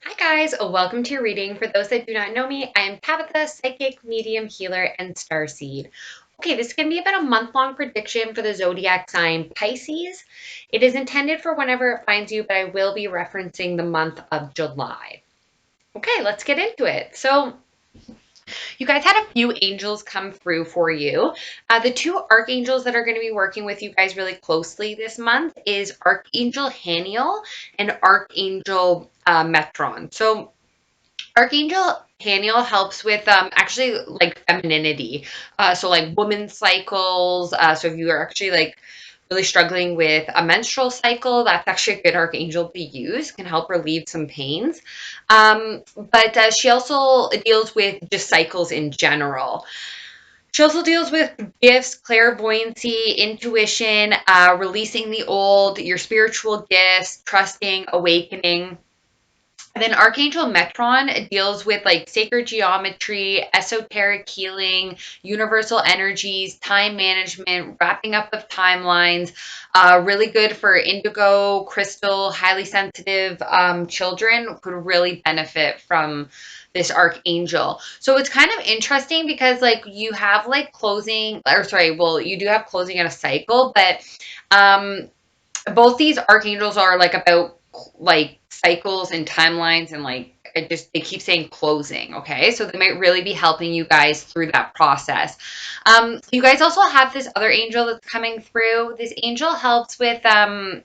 Hi guys, welcome to your reading. For those that do not know me, I am Tabitha, psychic, medium, healer, and starseed. Okay, this is going to be about a month-long prediction for the zodiac sign Pisces. It is intended for whenever it finds you, but I will be referencing the month of July. Okay, let's get into it. So, you guys had a few angels come through for you. The two archangels that are going to be working with you guys really closely this month is Archangel Haniel and Archangel Metron. So, Archangel Haniel helps with actually like femininity. So like women's cycles. So if you are actually like really struggling with a menstrual cycle, that's actually a good archangel to use. Can help relieve some pains. But she also deals with just cycles in general. She also deals with gifts, clairvoyancy, intuition, releasing the old, your spiritual gifts, trusting, awakening. And then Archangel Metron deals with like sacred geometry, esoteric healing, universal energies, time management, wrapping up of timelines. Really good for indigo, crystal, highly sensitive children could really benefit from this archangel. So it's kind of interesting because like you have like closing, or sorry, well, you do have closing in a cycle, but um both these archangels are like about like cycles and timelines and like it just they keep saying closing. Okay, so they might really be helping you guys through that process. You guys also have this other angel that's coming through. This angel helps with kind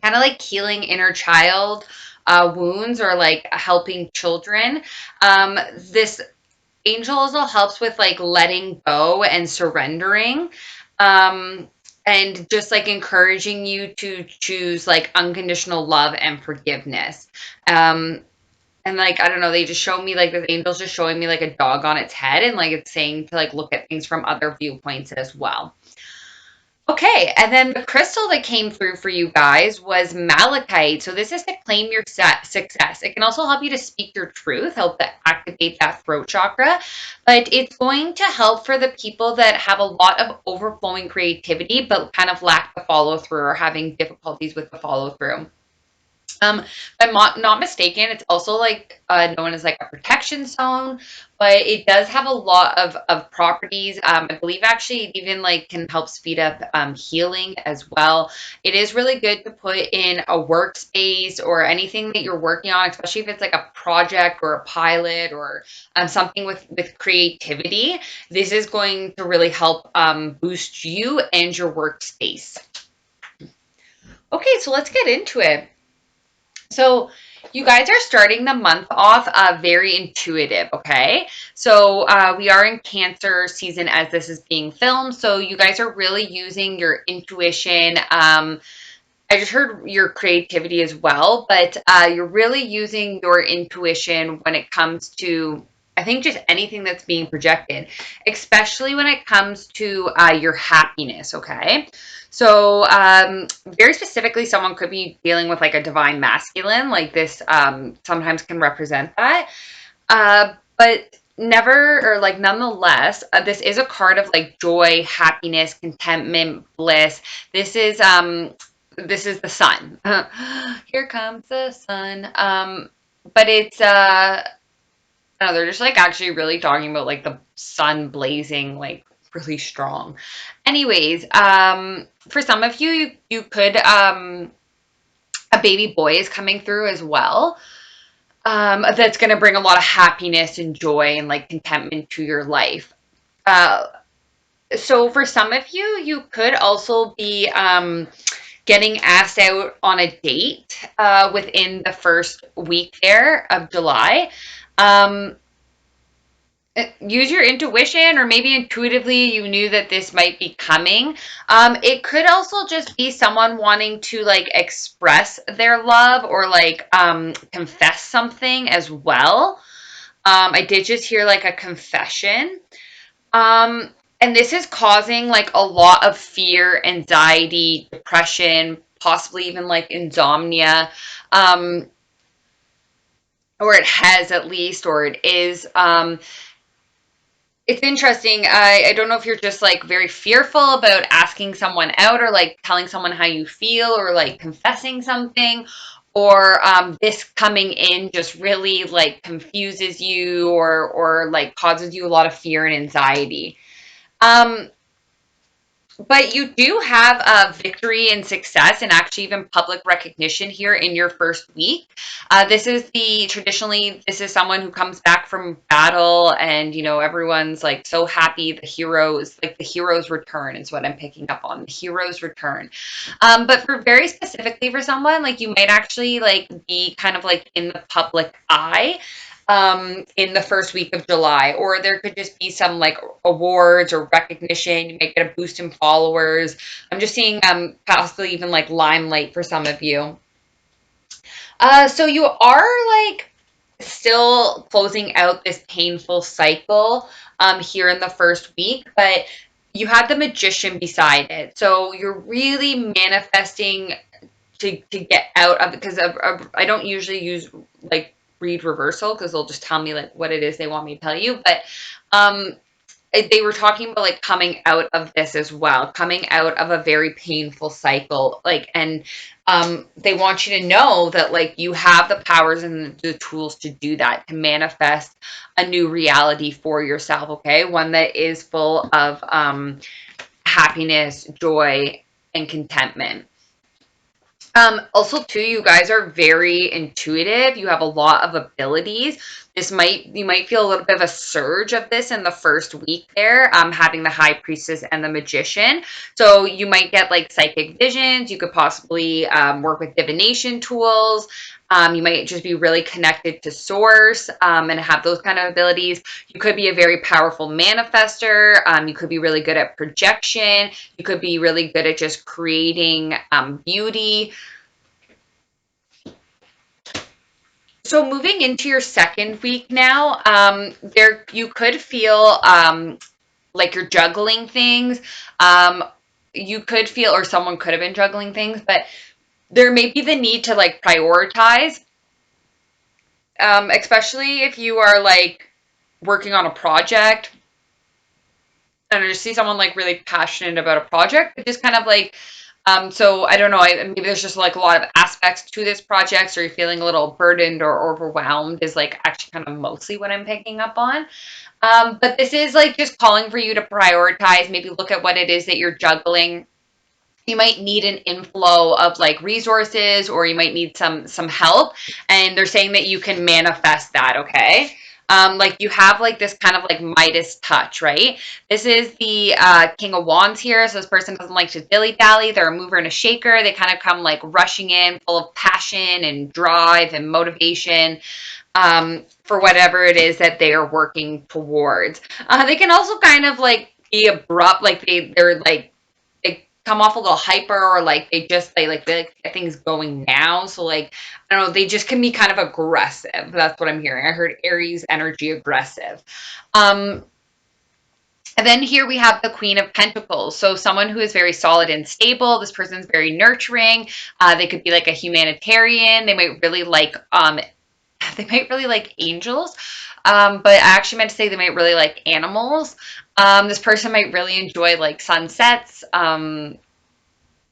of like healing inner child wounds or like helping children. This angel also helps with like letting go and surrendering. Um, and just like encouraging you to choose like unconditional love and forgiveness. Um, and like, I don't know, they just show me like this angel's just showing me like a dog on its head and like it's saying to like look at things from other viewpoints as well. Okay, and then the crystal that came through for you guys was malachite. So this is to claim your success. It can also help you to speak your truth, help to activate that throat chakra, but it's going to help for the people that have a lot of overflowing creativity but kind of lack the follow through or having difficulties with the follow through. Um, if I'm not mistaken, it's also like known as like a protection zone, but it does have a lot of properties. I believe actually it even like can help speed up healing as well. It is really good to put in a workspace or anything that you're working on, especially if it's like a project or a pilot or something with creativity. This is going to really help boost you and your workspace. Okay, so let's get into it. So you guys are starting the month off very intuitive, okay? So we are in Cancer season as this is being filmed. So you guys are really using your intuition. I just heard your creativity as well, but you're really using your intuition when it comes to, I think, just anything that's being projected, especially when it comes to your happiness, okay? So, very specifically, someone could be dealing with like a divine masculine, like this sometimes can represent that. But never or like nonetheless, this is a card of like joy, happiness, contentment, bliss. This is the sun. Here comes the sun. But it's I don't know, they're just like actually really talking about like the sun blazing like really strong. Anyways, for some of you, you could a baby boy is coming through as well. That's going to bring a lot of happiness and joy and like contentment to your life. Uh, so for some of you, you could also be getting asked out on a date within the first week there of July. Um, use your intuition, or maybe intuitively you knew that this might be coming. It could also just be someone wanting to like express their love or like confess something as well. I did just hear like a confession. Um, and this is causing like a lot of fear, anxiety, depression, possibly even like insomnia. Um, or it has at least, or it is. It's interesting. I don't know if you're just like very fearful about asking someone out or like telling someone how you feel or like confessing something, or this coming in just really like confuses you or like causes you a lot of fear and anxiety. Um, but you do have victory and success and actually even public recognition here in your first week. This is traditionally, this is someone who comes back from battle and, everyone's like so happy. The hero's return is what I'm picking up on. The hero's return. But for very specifically for someone, like you might actually like be kind of like in the public eye in the first week of July, or there could just be some like awards or recognition. You might get a boost in followers. I'm just seeing possibly even like limelight for some of you. So you are like still closing out this painful cycle here in the first week, but you had the magician beside it. So you're really manifesting to get out of it, because I don't usually use like read reversal because they'll just tell me like what it is they want me to tell you. But um, they were talking about like coming out of this as well, coming out of a very painful cycle, like, and they want you to know that like you have the powers and the tools to do that, to manifest a new reality for yourself. Okay, one that is full of happiness, joy, and contentment. Also too, you guys are very intuitive. You have a lot of abilities. You might feel a little bit of a surge of this in the first week there, having the high priestess and the magician. So you might get like psychic visions. You could possibly work with divination tools. You might just be really connected to source and have those kind of abilities. You could be a very powerful manifester. You could be really good at projection. You could be really good at just creating beauty. So moving into your second week now, there you could feel like you're juggling things. Um, you could feel, or someone could have been juggling things, but there may be the need to like prioritize, especially if you are like working on a project. And I just see someone like really passionate about a project, but just kind of like, so I don't know, maybe there's just like a lot of aspects to this project, or you're feeling a little burdened or overwhelmed is like actually kind of mostly what I'm picking up on. But this is like just calling for you to prioritize, maybe look at what it is that you're juggling. You might need an inflow of like resources, or you might need some help, and they're saying that you can manifest that. Okay, like you have like this kind of like Midas touch, right? This is the King of Wands here. So this person doesn't like to dilly dally. They're a mover and a shaker. They kind of come like rushing in, full of passion and drive and motivation for whatever it is that they are working towards. They can also kind of like be abrupt, like they're like they come off a little hyper, or like they like get things going now. So like I don't know, they just can be kind of aggressive. That's what I'm hearing. I heard Aries energy aggressive. Um, and then here we have the Queen of Pentacles. So someone who is very solid and stable. This person's very nurturing. They could be like a humanitarian. They might really like angels. But I actually meant to say they might really like animals. This person might really enjoy like sunsets.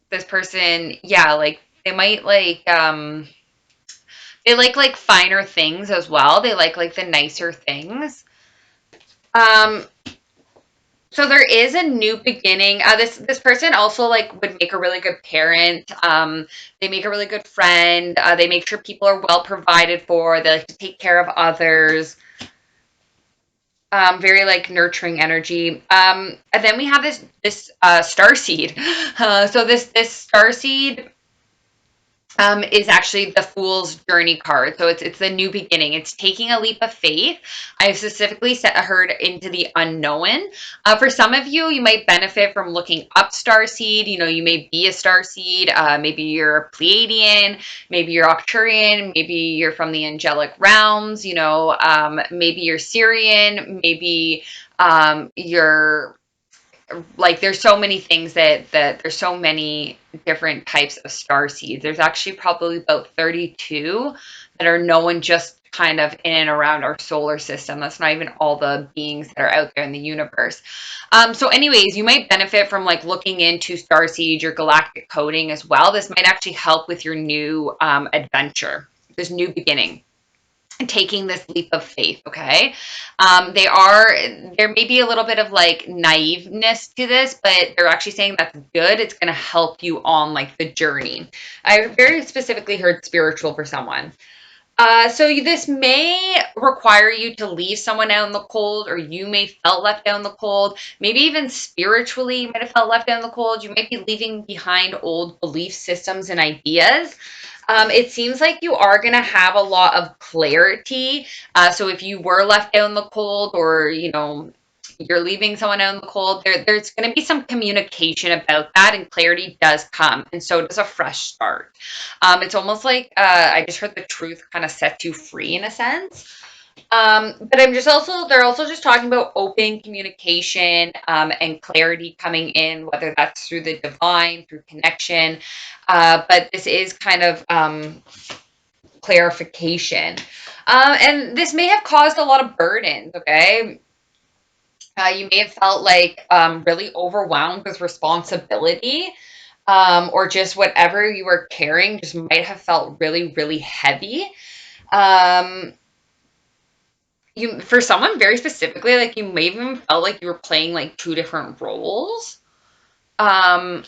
This person, yeah, like they might they like finer things as well. They like the nicer things. Um, so there is a new beginning. This person also like would make a really good parent. They make a really good friend. They make sure people are well provided for. They like to take care of others. Very like nurturing energy. And then we have this star seed. So this star seed is actually the Fool's Journey card. So it's the new beginning. It's taking a leap of faith. I specifically set heard into the unknown. For some of you, you might benefit from looking up starseed. You may be a starseed. Maybe you're a Pleiadian. Maybe you're Arcturian. Maybe you're from the angelic realms. Maybe you're Syrian. Maybe you're like there's so many things that there's so many different types of star seeds. There's actually probably about 32 that are known just kind of in and around our solar system. That's not even all the beings that are out there in the universe. So anyways, you might benefit from like looking into starseed, your galactic coding as well. This might actually help with your new adventure, this new beginning, taking this leap of faith. Okay. There may be a little bit of like naiveness to this, but they're actually saying that's good. It's going to help you on like the journey. I very specifically heard spiritual for someone. So this may require you to leave someone out in the cold, or you may felt left out in the cold. Maybe even spiritually, you might have felt left out in the cold. You might be leaving behind old belief systems and ideas. It seems like you are going to have a lot of clarity. So if you were left out in the cold, or you're leaving someone out in the cold, there's going to be some communication about that, and clarity does come, and so does a fresh start. It's almost like I just heard the truth kind of sets you free in a sense. But they're also just talking about open communication and clarity coming in, whether that's through the divine, through connection. But this is kind of clarification. And this may have caused a lot of burdens, okay? You may have felt like really overwhelmed with responsibility, or just whatever you were carrying just might have felt really, really heavy. Um, for someone very specifically, like you may have even felt like you were playing like two different roles. Um,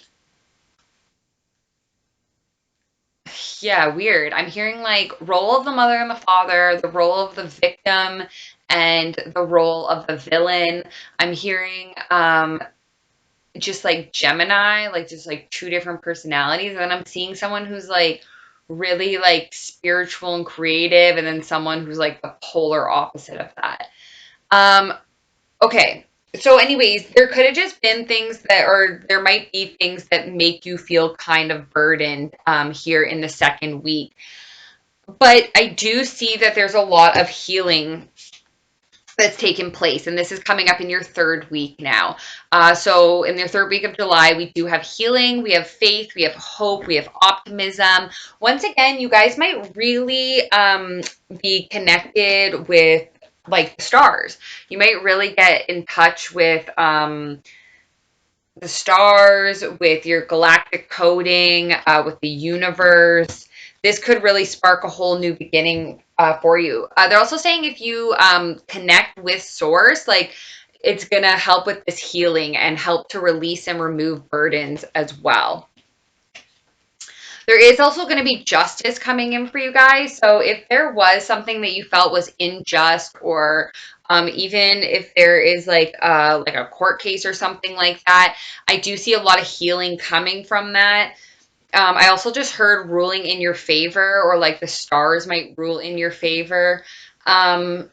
yeah, weird. I'm hearing like role of the mother and the father, the role of the victim, and the role of the villain. I'm hearing just like Gemini, like just like two different personalities. And then I'm seeing someone who's like really like spiritual and creative, and then someone who's like the polar opposite of that. Um, okay. So, anyways, there could have just been things that, or there might be things that make you feel kind of burdened here in the second week. But I do see that there's a lot of healing that's taken place, and this is coming up in your third week now. So in your third week of July, we do have healing, we have faith, we have hope, we have optimism. Once again, you guys might really be connected with like the stars. You might really get in touch with the stars, with your galactic coding, with the universe. This could really spark a whole new beginning for you. They're also saying if you connect with source, like it's going to help with this healing and help to release and remove burdens as well. There is also going to be justice coming in for you guys. So if there was something that you felt was unjust, or even if there is like a court case or something like that, I do see a lot of healing coming from that. I also just heard ruling in your favor, or like the stars might rule in your favor. Um,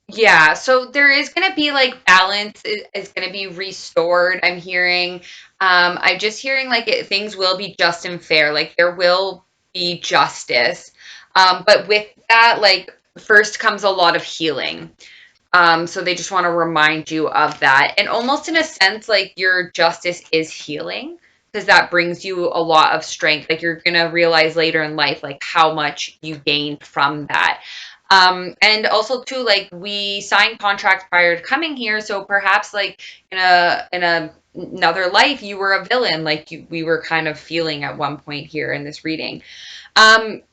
Yeah, so there is going to be like balance is going to be restored. I'm hearing, I'm just hearing like things will be just and fair. Like there will be justice. But with that, like first comes a lot of healing. So they just want to remind you of that. And almost in a sense, like your justice is healing, because that brings you a lot of strength. Like you're going to realize later in life, like how much you gained from that. And also too, like we signed contracts prior to coming here. So perhaps like another life, you were a villain, like we were kind of feeling at one point here in this reading. Um,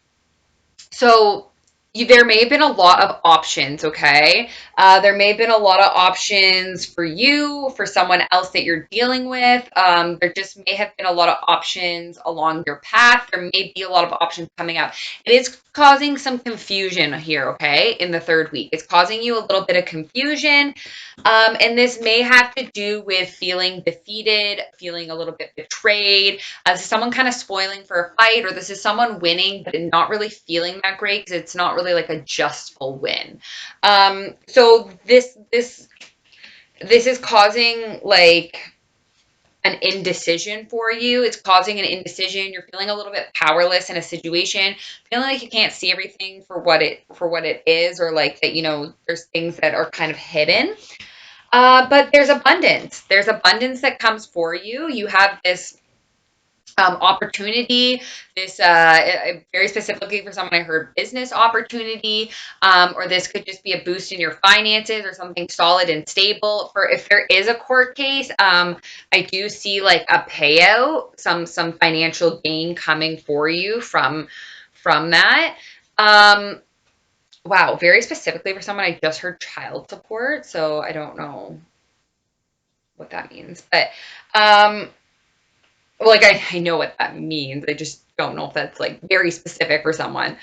so there may have been a lot of options, okay? There may have been a lot of options for you, for someone else that you're dealing with. There just may have been a lot of options along your path. There may be a lot of options coming up. It is causing some confusion here, okay, in the third week. It's causing you a little bit of confusion. And this may have to do with feeling defeated, feeling a little bit betrayed. This is someone kind of spoiling for a fight, or this is someone winning, but not really feeling that great because it's not really like a justful win. So this is causing like an indecision for you. It's causing an indecision. You're feeling a little bit powerless in a situation, feeling like you can't see everything for what it is, or like that, there's things that are kind of hidden. But there's abundance. There's abundance that comes for you. You have this Opportunity. This very specifically for someone, I heard business opportunity, or this could just be a boost in your finances or something solid and stable. For if there is a court case, I do see like a payout, some financial gain coming for you from that. Um, wow, very specifically for someone, I just heard child support, so I don't know what that means, but um, like I know what that means. I just don't know if that's like very specific for someone.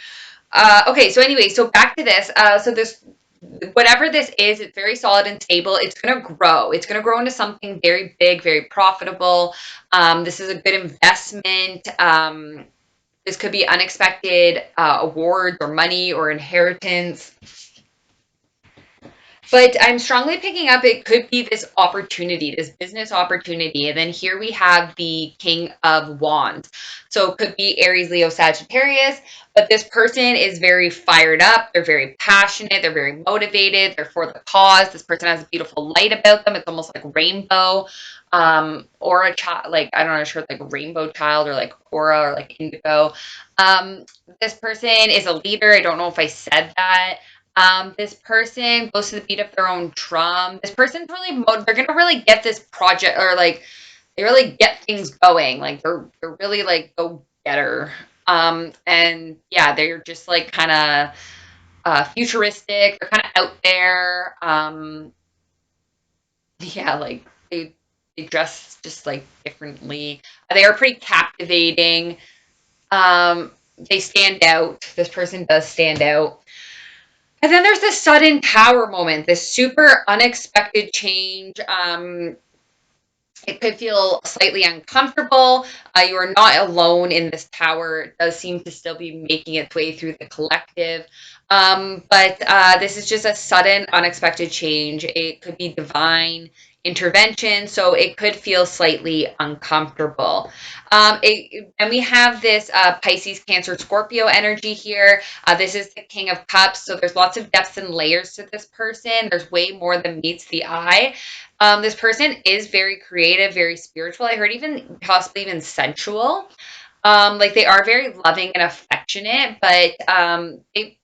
Okay, so anyway, so back to this. So this, whatever this is, it's very solid and stable. It's gonna grow. It's gonna grow into something very big, very profitable. This is a good investment. This could be unexpected awards or money or inheritance. But I'm strongly picking up it could be this opportunity, this business opportunity. And then here we have the King of Wands. So it could be Aries, Leo, Sagittarius, but this person is very fired up. They're very passionate. They're very motivated. They're for the cause. This person has a beautiful light about them. It's almost like rainbow, or a child, like, I don't know, sure, like rainbow child or like aura or like indigo. Um, this person is a leader. I don't know if I said that. This person goes to the beat of their own drum. This person's really they're gonna really get this project, or like they really get things going. Like they're really like go getter. And yeah, they're just like kind of futuristic. They're kind of out there. Yeah, like they dress just like differently. They are pretty captivating. They stand out. This person does stand out. And then there's this sudden power moment, this super unexpected change. It could feel slightly uncomfortable. You are not alone in this tower. It does seem to still be making its way through the collective. But this is just a sudden, unexpected change. It could be divine intervention, so it could feel slightly uncomfortable. And we have this Pisces, Cancer, Scorpio energy here. This is the King of Cups, so there's lots of depths and layers to this person. There's way more than meets the eye. This person is very creative, very spiritual. I heard even possibly even sensual. Like they are very loving and affectionate, but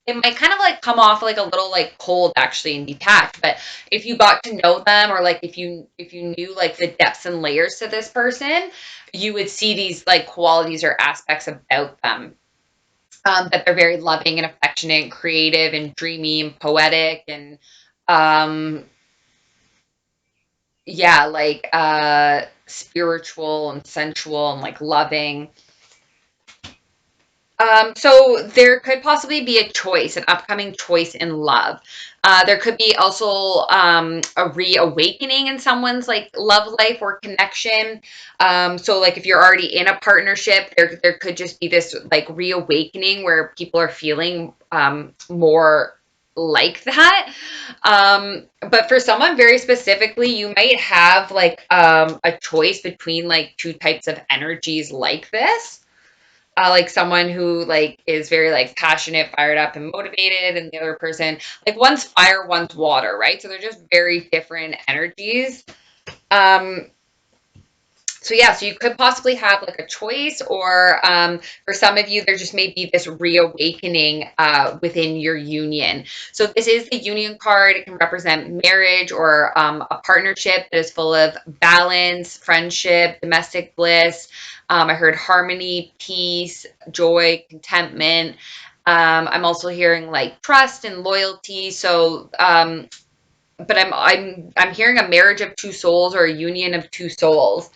it might kind of like come off like a little like cold actually and detached. But if you got to know them, or like if you knew like the depths and layers to this person, you would see these like qualities or aspects about them. That they're very loving and affectionate, and creative and dreamy and poetic and um yeah, like spiritual and sensual and like loving. So there could possibly be a choice, an upcoming choice in love. There could be also a reawakening in someone's like love life or connection. So like if you're already in a partnership, there could just be this like reawakening where people are feeling more like that. But for someone very specifically, you might have like a choice between like two types of energies like this. Like someone who like is very like passionate, fired up, and motivated, and the other person like one's fire, one's water, right? So they're just very different energies. Um, so yeah, so you could possibly have like a choice, or for some of you, there just may be this reawakening within your union. So this is the union card. It can represent marriage or a partnership that is full of balance, friendship, domestic bliss. I heard harmony, peace, joy, contentment. I'm also hearing like trust and loyalty. So but I'm hearing a marriage of two souls or a union of two souls.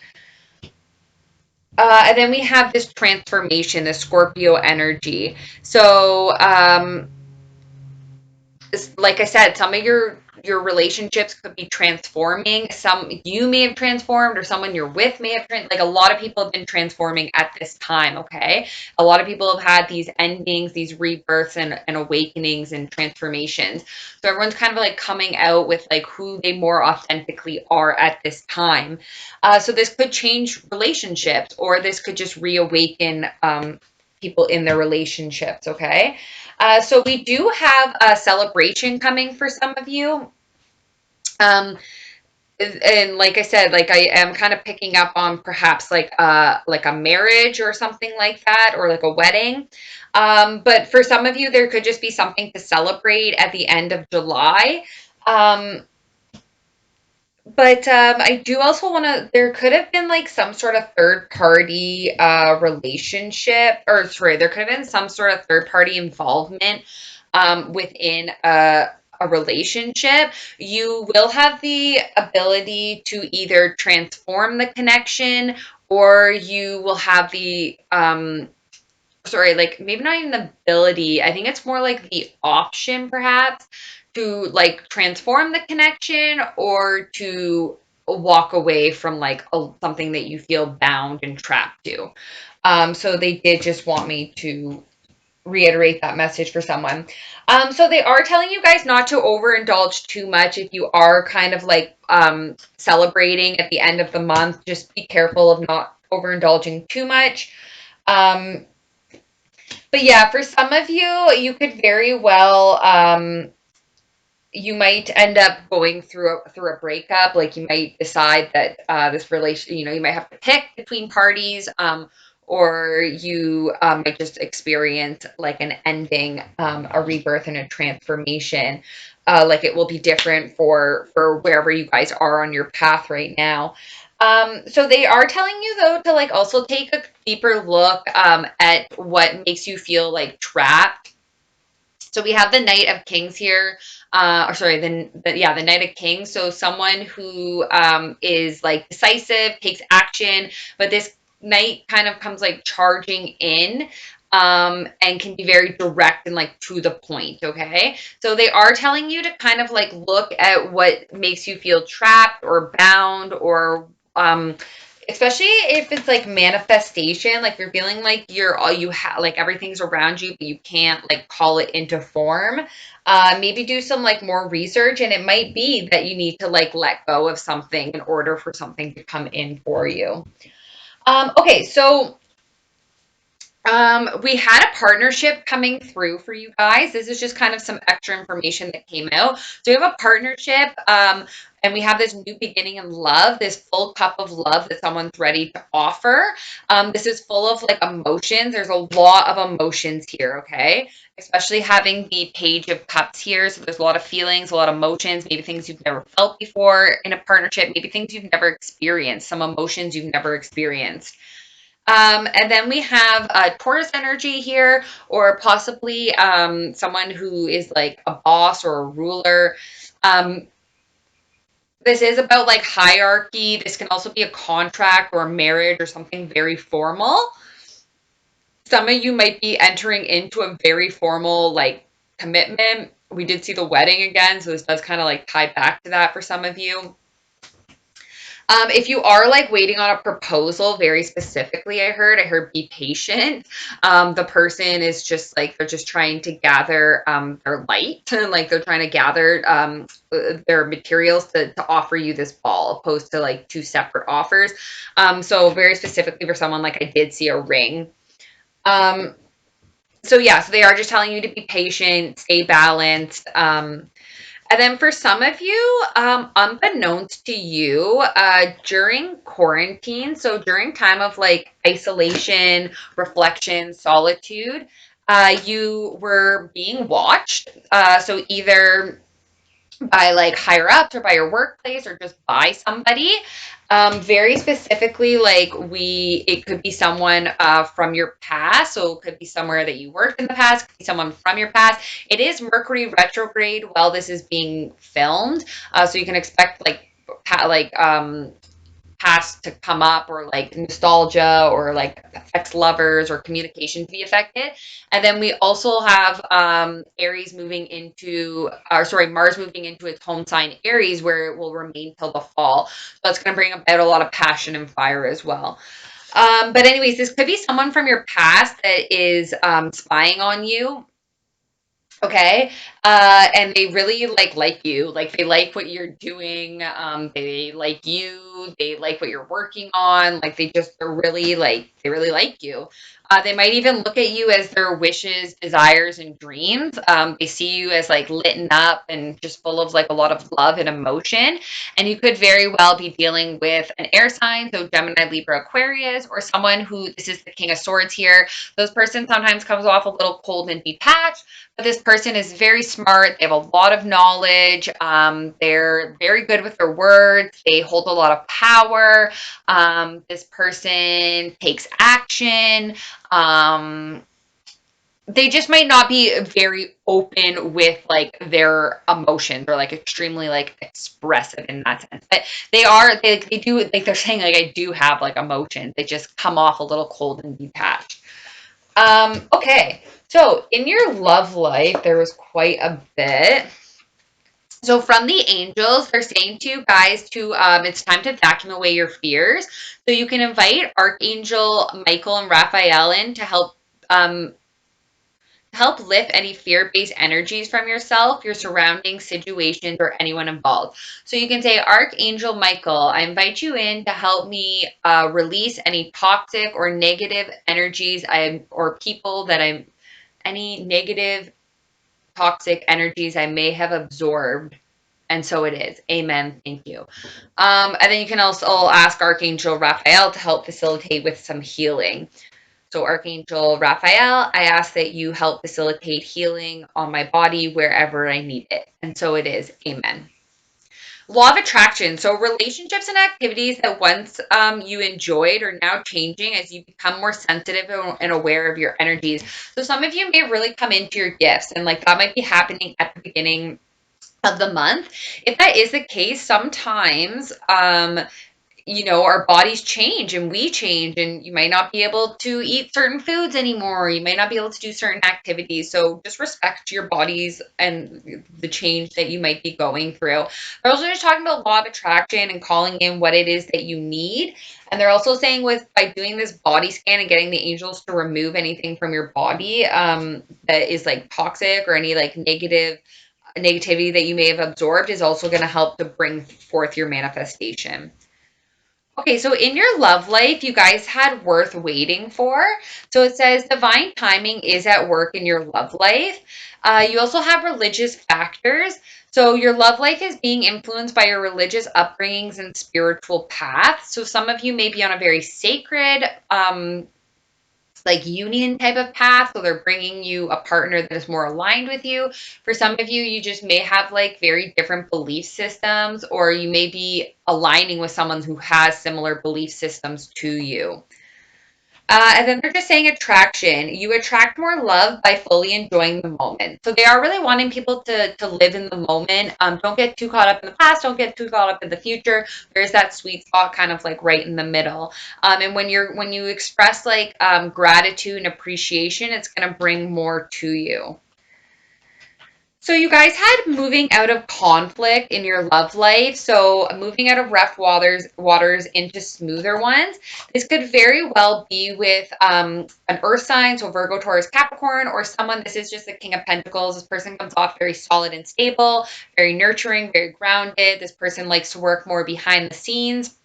And then we have this transformation, the Scorpio energy. So, like I said, some of your relationships could be transforming. Some you may have transformed, or someone you're with may have like a lot of people have been transforming at this time. Okay, a lot of people have had these endings, these rebirths, and awakenings and transformations. So everyone's kind of like coming out with like who they more authentically are at this time. So this could change relationships, or this could just reawaken people in their relationships. Okay. So we do have a celebration coming for some of you. Um, and like I said, like I am kind of picking up on perhaps like a marriage or something like that, or like a wedding. But for some of you, there could just be something to celebrate at the end of July. Um, but I do also want to, there could have been like some sort of third party relationship, or sorry, there could have been some sort of third party involvement within a relationship. You will have the ability to either transform the connection, or you will have the sorry, like maybe not even the ability. I think it's more like the option perhaps to like transform the connection, or to walk away from like something that you feel bound and trapped to. So they did just want me to reiterate that message for someone. So they are telling you guys not to overindulge too much if you are kind of like celebrating at the end of the month. Just be careful of not overindulging too much. Um, but yeah, for some of you, you could very well you might end up going through a breakup. Like you might decide that this relation, you might have to pick between parties, or you might just experience like an ending, a rebirth and a transformation. Like it will be different for wherever you guys are on your path right now. So they are telling you though to like also take a deeper look at what makes you feel like trapped. So we have the Knight of Kings here, or sorry, the Knight of Kings. So someone who is like decisive, takes action, but this knight kind of comes like charging in, and can be very direct and like to the point. Okay, so they are telling you to kind of like look at what makes you feel trapped or bound, or especially if it's like manifestation, like you're feeling like you're all you have, like everything's around you, but you can't like call it into form. Maybe do some like more research, and it might be that you need to like let go of something in order for something to come in for you. Okay, so we had a partnership coming through for you guys. This is just kind of some extra information that came out. So we have a partnership, and we have this new beginning in love, this full cup of love that someone's ready to offer. This is full of like emotions. There's a lot of emotions here, okay? Especially having the Page of Cups here. So there's a lot of feelings, a lot of emotions, maybe things you've never felt before in a partnership, maybe things you've never experienced, some emotions you've never experienced. And then we have Taurus energy here, or possibly someone who is like a boss or a ruler. Um, this is about like hierarchy. This can also be a contract or a marriage or something very formal. Some of you might be entering into a very formal like commitment. We did see the wedding again, so this does kind of like tie back to that for some of you. If you are like waiting on a proposal, very specifically, I heard be patient. The person is just like, they're just trying to gather their light, like they're trying to gather their materials to offer you this ball, opposed to like two separate offers. So very specifically for someone, like I did see a ring. Um, so yeah, so they are just telling you to be patient, stay balanced. And then for some of you, unbeknownst to you, during quarantine, so during time of like isolation, reflection, solitude, you were being watched. So either by like higher ups or by your workplace or just by somebody. Very specifically, like it could be someone from your past. So it could be somewhere that you worked in the past, could be someone from your past. It is Mercury retrograde while this is being filmed. So you can expect like, like past to come up, or like nostalgia, or like ex-lovers or communication to be affected. And then we also have Aries moving into, or sorry, Mars moving into its home sign Aries, where it will remain till the fall. So that's going to bring about a lot of passion and fire as well. But anyways, this could be someone from your past that is spying on you. Okay. And they really like you. Like they like what you're doing. They like you. They like what you're working on. Like they really like you. They might even look at you as their wishes, desires, and dreams. They see you as like lit up and just full of like a lot of love and emotion. And you could very well be dealing with an air sign, so Gemini, Libra, Aquarius, or someone who, this is the King of Swords here. Those person sometimes comes off a little cold and detached, but this person is very smart. They have a lot of knowledge. They're very good with their words. They hold a lot of power. This person takes action. Um, they just might not be very open with like their emotions or like extremely like expressive in that sense, but they do, like they're saying like I do have like emotions, they just come off a little cold and detached. Okay, so in your love life there was quite a bit. So from the angels, they're saying to you guys to it's time to vacuum away your fears. So you can invite Archangel Michael and Raphael in to help lift any fear-based energies from yourself, your surrounding situations, or anyone involved. So you can say, Archangel Michael, I invite you in to help me release any toxic or negative energies or people that any negative toxic energies I may have absorbed. And so it is. Amen. Thank you. And then you can also ask Archangel Raphael to help facilitate with some healing. So Archangel Raphael, I ask that you help facilitate healing on my body wherever I need it. And so it is. Amen. Law of attraction. So relationships and activities that once you enjoyed are now changing as you become more sensitive and aware of your energies. So some of you may really come into your gifts, and like that might be happening at the beginning of the month. If that is the case, sometimes our bodies change and we change, and you might not be able to eat certain foods anymore. You might not be able to do certain activities. So just respect your bodies and the change that you might be going through. They're also just talking about law of attraction and calling in what it is that you need. And they're also saying by doing this body scan and getting the angels to remove anything from your body that is like toxic or any like negativity that you may have absorbed is also going to help to bring forth your manifestation. Okay, so in your love life, you guys had worth waiting for. So it says divine timing is at work in your love life. You also have religious factors. So your love life is being influenced by your religious upbringings and spiritual path. So some of you may be on a very sacred, like union type of path, so they're bringing you a partner that is more aligned with you. For some of you, you just may have like very different belief systems, or you may be aligning with someone who has similar belief systems to you. And then they're just saying attraction. You attract more love by fully enjoying the moment. So they are really wanting people to live in the moment. Don't get too caught up in the past. Don't get too caught up in the future. There's that sweet spot kind of like right in the middle. And when you express like gratitude and appreciation, it's going to bring more to you. So you guys had moving out of conflict in your love life. So moving out of rough waters into smoother ones. This could very well be with an earth sign, so Virgo, Taurus, Capricorn, or someone. This is just the King of Pentacles. This person comes off very solid and stable, very nurturing, very grounded. This person likes to work more behind the scenes.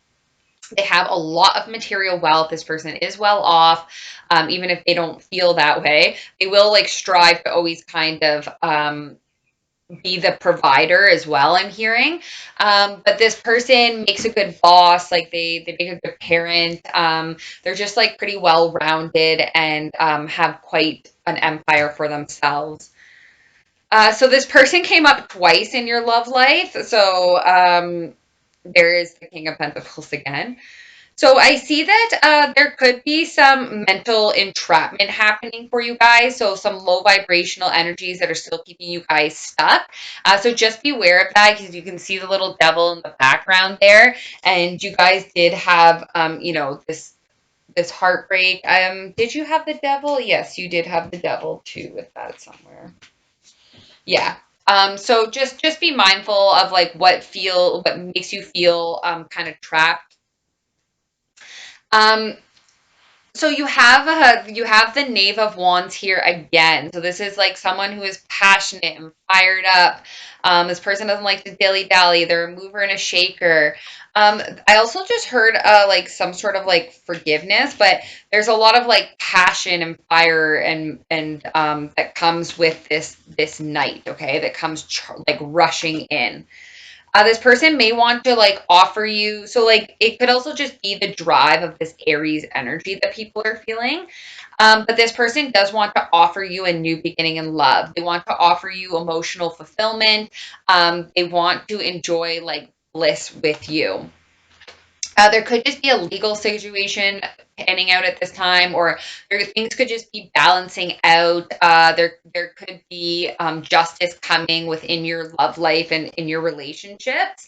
They have a lot of material wealth. This person is well off, even if they don't feel that way. They will like strive to always kind of be the provider as well, I'm hearing. But this person makes a good boss, like they make a good parent. They're just like pretty well rounded and have quite an empire for themselves. So this person came up twice in your love life. So there is the King of Pentacles again. So I see that there could be some mental entrapment happening for you guys. So some low vibrational energies that are still keeping you guys stuck. So just beware of that, because you can see the little devil in the background there. And you guys did have, this heartbreak. Did you have the devil? Yes, you did have the devil too with that somewhere. Yeah. So just be mindful of like what makes you feel kind of trapped. Um, So you have the Knave of Wands here again. So this is like someone who is passionate and fired up. This person doesn't like to dilly dally. They're a mover and a shaker. I also just heard like some sort of like forgiveness, but there's a lot of like passion and fire and that comes with this night. Okay, that comes like rushing in. This person may want to like offer you, so like it could also just be the drive of this Aries energy that people are feeling. But this person does want to offer you a new beginning in love. They want to offer you emotional fulfillment. They want to enjoy like bliss with you. There could just be a legal situation panning out at this time, or things could just be balancing out. There could be justice coming within your love life and in your relationships.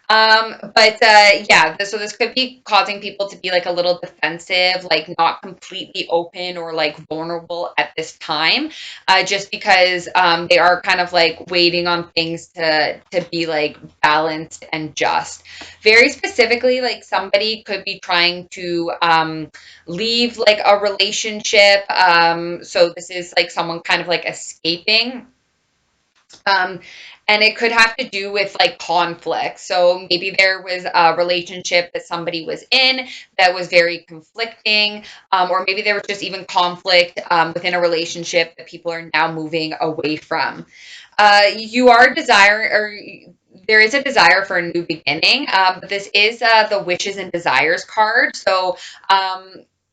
But yeah, so this could be causing people to be like a little defensive, like not completely open or like vulnerable at this time, just because they are kind of like waiting on things to be like balanced and just. Very specifically, like somebody could be trying to leave like a relationship. So this is like someone kind of like escaping. Um, and it could have to do with like conflict. So maybe there was a relationship that somebody was in that was very conflicting, or maybe there was just even conflict within a relationship that people are now moving away from. You are desiring, or there is a desire for a new beginning, but this is the wishes and desires card. So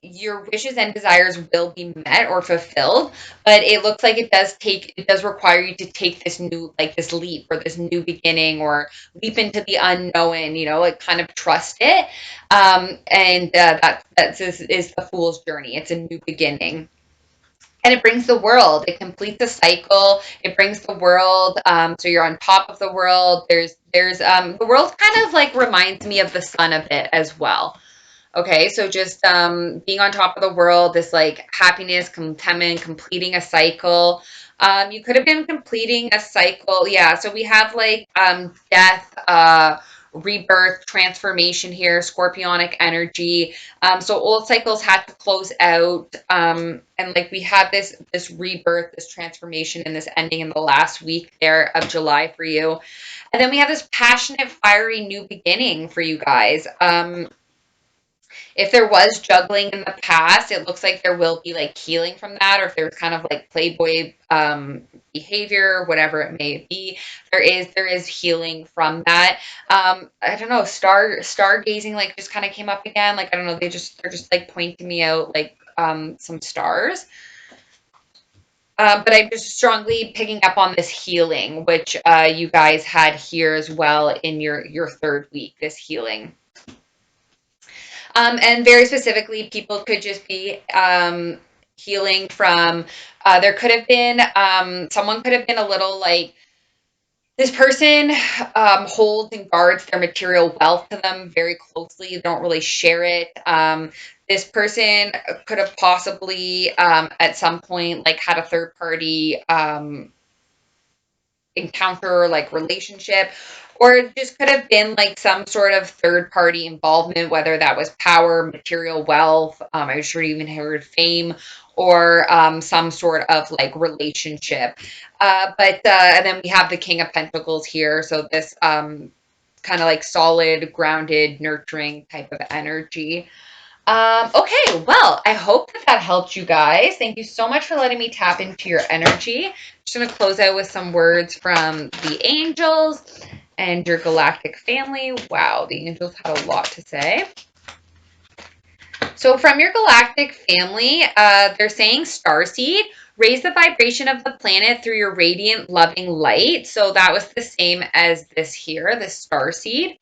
your wishes and desires will be met or fulfilled, but it looks like it does require you to take this new, like this leap or this new beginning, or leap into the unknown, like kind of trust it. And is the fool's journey. It's a new beginning. And it brings the world. It completes a cycle. It brings the world. So you're on top of the world. The world kind of like reminds me of the sun a bit as well. Okay, so just being on top of the world, this like happiness, contentment, completing a cycle. You could have been completing a cycle. Yeah, so we have like death, rebirth, transformation here, scorpionic energy. So old cycles had to close out. And like we had this rebirth, this transformation, and this ending in the last week there of July for you. And then we have this passionate, fiery new beginning for you guys. If there was juggling in the past, it looks like there will be like healing from that, or if there's kind of like playboy behavior, whatever it may be, there is healing from that. I don't know, stargazing like just kind of came up again. Like I don't know, they're just like pointing me out like some stars. But I'm just strongly picking up on this healing, which you guys had here as well in your third week. This healing. And very specifically, people could just be healing from, there could have been, someone could have been a little like, this person holds and guards their material wealth to them very closely. They don't really share it. This person could have possibly, at some point, like had a third party encounter, like relationship, or it just could have been like some sort of third party involvement, whether that was power, material wealth, I'm sure you even heard fame, or some sort of like relationship. But and then we have the King of Pentacles here, so this kind of like solid, grounded, nurturing type of energy. Okay, well, I hope that helped you guys. Thank you so much for letting me tap into your energy. Just going to close out with some words from the angels and your galactic family. Wow, the angels had a lot to say. So from your galactic family, they're saying starseed, raise the vibration of the planet through your radiant, loving light. So that was the same as this here, the starseed.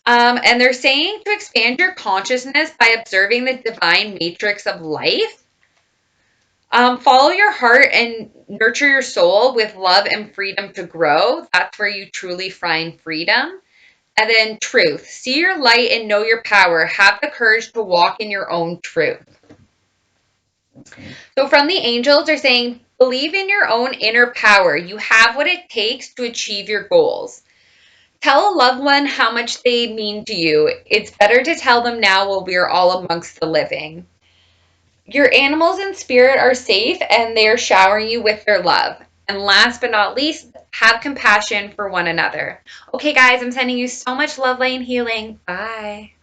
And they're saying to expand your consciousness by observing the divine matrix of life. Follow your heart and nurture your soul with love and freedom to grow. That's where you truly find freedom. And then truth. See your light and know your power. Have the courage to walk in your own truth. So from the angels, they're saying, believe in your own inner power. You have what it takes to achieve your goals. Tell a loved one how much they mean to you. It's better to tell them now while we are all amongst the living. Your animals in spirit are safe and they are showering you with their love. And last but not least, have compassion for one another. Okay, guys, I'm sending you so much love, light, and healing. Bye.